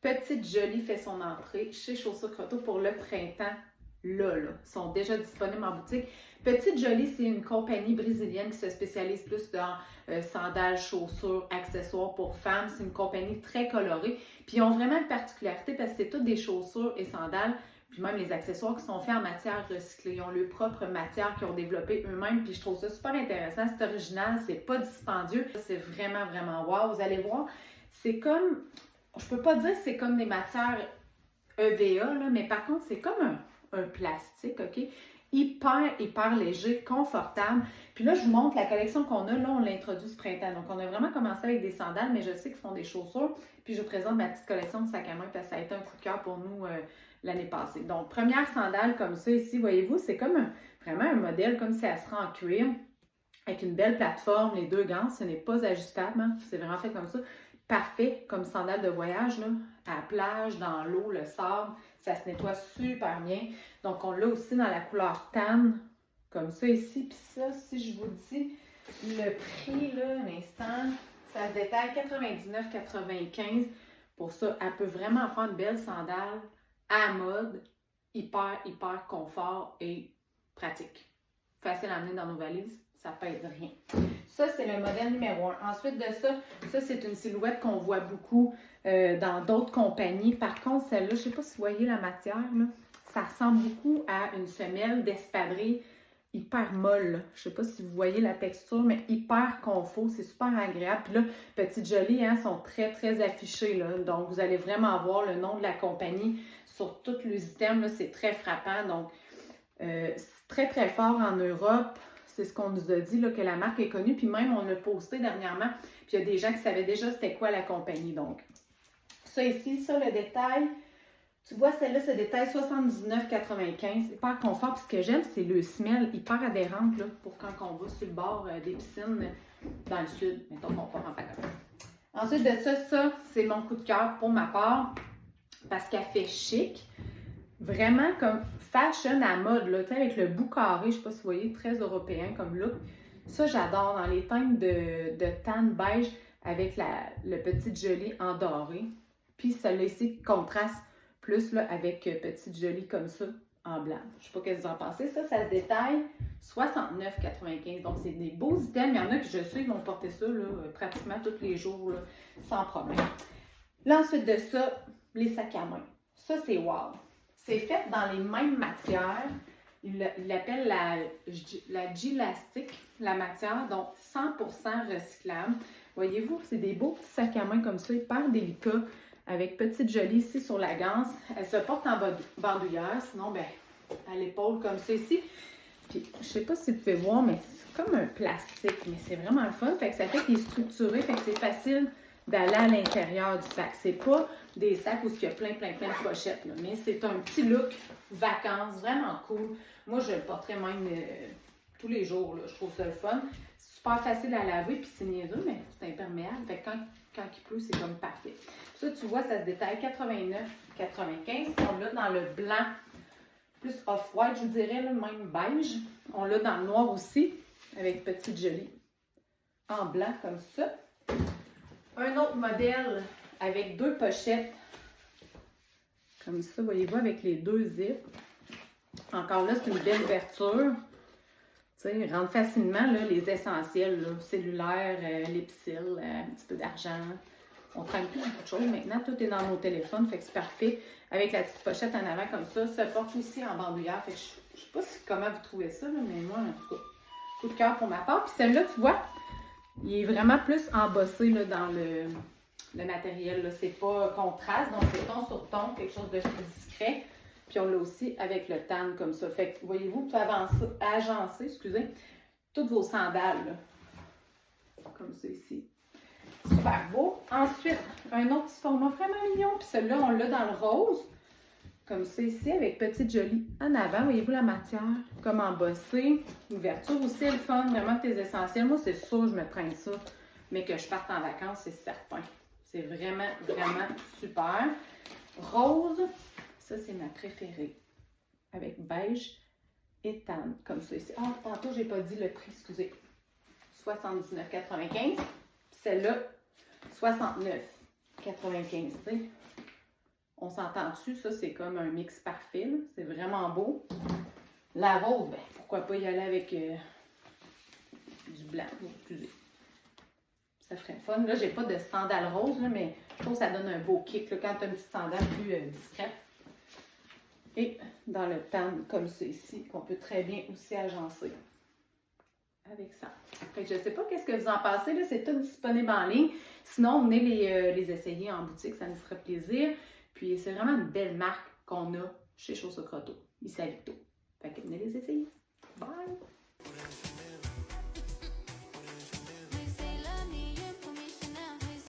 Petite Jolie fait son entrée chez Chaussures Croteau pour le printemps. Là. Ils sont déjà disponibles en boutique. Petite Jolie, c'est une compagnie brésilienne qui se spécialise plus dans sandales, chaussures, accessoires pour femmes. C'est une compagnie très colorée. Puis ils ont vraiment une particularité parce que c'est toutes des chaussures et sandales, puis même les accessoires qui sont faits en matière recyclée. Ils ont leur propre matière qu'ils ont développée eux-mêmes. Puis je trouve ça super intéressant. C'est original, c'est pas dispendieux. C'est vraiment, vraiment wow. Vous allez voir, c'est comme, je peux pas dire que c'est comme des matières EVA, là, mais par contre, c'est comme un plastique, OK? Hyper léger, confortable. Puis là, je vous montre la collection qu'on a. Là, on l'a introduit ce printemps. Donc, on a vraiment commencé avec des sandales, mais je sais qu'ils font des chaussures. Puis, je vous présente ma petite collection de sacs à main parce que ça a été un coup de cœur pour nous l'année passée. Donc, première sandale comme ça ici, voyez-vous, c'est comme vraiment un modèle comme si elle serait en cuir avec une belle plateforme, les deux gants. Ce n'est pas ajustable, hein? C'est vraiment fait comme ça. Parfait comme sandale de voyage, là, à la plage, dans l'eau, le sable. Ça se nettoie super bien. Donc, on l'a aussi dans la couleur tan, comme ça ici. Puis ça, si je vous dis le prix, là, un instant, ça se détaille 99,95. Pour ça, elle peut vraiment faire une belle sandale à mode, hyper confort et pratique. Facile à amener dans nos valises, ça pèse rien. Ça, c'est le modèle numéro 1. Ensuite de ça, c'est une silhouette qu'on voit beaucoup dans d'autres compagnies. Par contre, celle-là, je ne sais pas si vous voyez la matière, là, ça ressemble beaucoup à une semelle d'espadrille hyper molle. Je ne sais pas si vous voyez la texture, mais hyper confort. C'est super agréable. Puis là, Petite Jolie, hein, sont très affichés. Là. Donc, vous allez vraiment voir le nom de la compagnie sur tous les items. C'est très frappant. Donc, c'est très fort en Europe. C'est ce qu'on nous a dit, là, que la marque est connue. Puis même, on l'a posté dernièrement. Puis il y a des gens qui savaient déjà c'était quoi la compagnie. Donc, ça ici, ça, le détail. Tu vois, celle-là, ce détail 79,95. Hyper confort. Puis ce que j'aime, c'est le smell hyper adhérente là, pour quand on va sur le bord des piscines dans le sud. Mettons qu'on part en vacances. Ensuite de ça, c'est mon coup de cœur pour ma part. Parce qu'elle fait chic. Vraiment comme fashion à mode, là, avec le bout carré, je ne sais pas si vous voyez, très européen comme look. Ça, j'adore dans les teintes de tan beige avec le Petite Jolie en doré. Puis celle-là ici contraste plus là, avec Petite Jolie comme ça en blanc. Je ne sais pas ce que vous en pensez. Ça se détaille 69,95. Donc, c'est des beaux items. Il y en a que je sais qui vont porter ça là, pratiquement tous les jours là, sans problème. Là, ensuite de ça, les sacs à main. Ça, c'est wow! C'est fait dans les mêmes matières. Il l'appelle la G-Lastic, la matière, donc 100% recyclable. Voyez-vous, c'est des beaux petits sacs à main comme ça, hyper délicats, avec Petite Jolie ici sur la ganse. Elle se porte en bandoulière, sinon, ben, à l'épaule comme ça ici. Puis, je sais pas si vous pouvez voir, mais c'est comme un plastique, mais c'est vraiment le fun. Fait que ça fait qu'il est structuré, fait que c'est facile d'aller à l'intérieur du sac. C'est pas des sacs où il y a plein de pochettes, là, mais c'est un petit look vacances, vraiment cool. Moi, je le porterais même tous les jours, là. Je trouve ça le fun. C'est super facile à laver, puis c'est niaiseux, mais c'est imperméable. Fait que quand il pleut, c'est comme parfait. Ça, tu vois, ça se détaille 89,95. On l'a dans le blanc, plus off-white, je vous dirais, là, même beige. On l'a dans le noir aussi, avec Petite Jolie en blanc, comme ça. Un autre modèle avec deux pochettes, comme ça, voyez-vous, avec les deux zips. Encore là, c'est une belle ouverture. Tu sais, rentre facilement là, les essentiels, là, cellulaire, l'épicile, un petit peu d'argent. On traîne plus beaucoup de choses. Maintenant, tout est dans nos téléphones, fait que c'est parfait. Avec la petite pochette en avant comme ça, se porte aussi en bandoulière. Fait que je sais pas comment vous trouvez ça, là, mais moi, en tout cas, coup de cœur pour ma part. Puis celle-là, tu vois, il est vraiment plus embossé là, dans le matériel. C'est pas contraste, donc c'est ton sur ton, quelque chose de discret. Puis on l'a aussi avec le tan comme ça. Fait que, voyez-vous, vous pouvez agencer, toutes vos sandales. Là. Comme ça ici. Super beau. Ensuite, un autre petit format vraiment mignon. Puis celui-là, on l'a dans le rose. Comme ça ici, avec Petite Jolie en avant. Voyez-vous la matière? Comme embossée. L'ouverture aussi, le fun. Vraiment tes essentiels. Moi, c'est sûr, je me traîne ça. Mais que je parte en vacances, c'est certain. C'est vraiment super. Rose. Ça, c'est ma préférée. Avec beige et tan. Comme ça ici. Ah, tantôt, j'ai pas dit le prix, excusez. 79,95. Celle-là, 69,95. On s'entend dessus, ça c'est comme un mix parfait, c'est vraiment beau. La rose, ben pourquoi pas y aller avec du blanc, excusez. Ça ferait fun. Là, j'ai pas de sandales roses, là, mais je trouve que ça donne un beau kick là, quand tu as une petite sandale plus discrète. Et dans le tan comme ça ici, qu'on peut très bien aussi agencer avec ça. Fait que je ne sais pas qu'est-ce que vous en pensez, là, c'est tout disponible en ligne. Sinon, venez les essayer en boutique, ça nous ferait plaisir. Puis c'est vraiment une belle marque qu'on a chez Chaussures Croteau, ici à Victo. Fait que venez les essayer. Bye!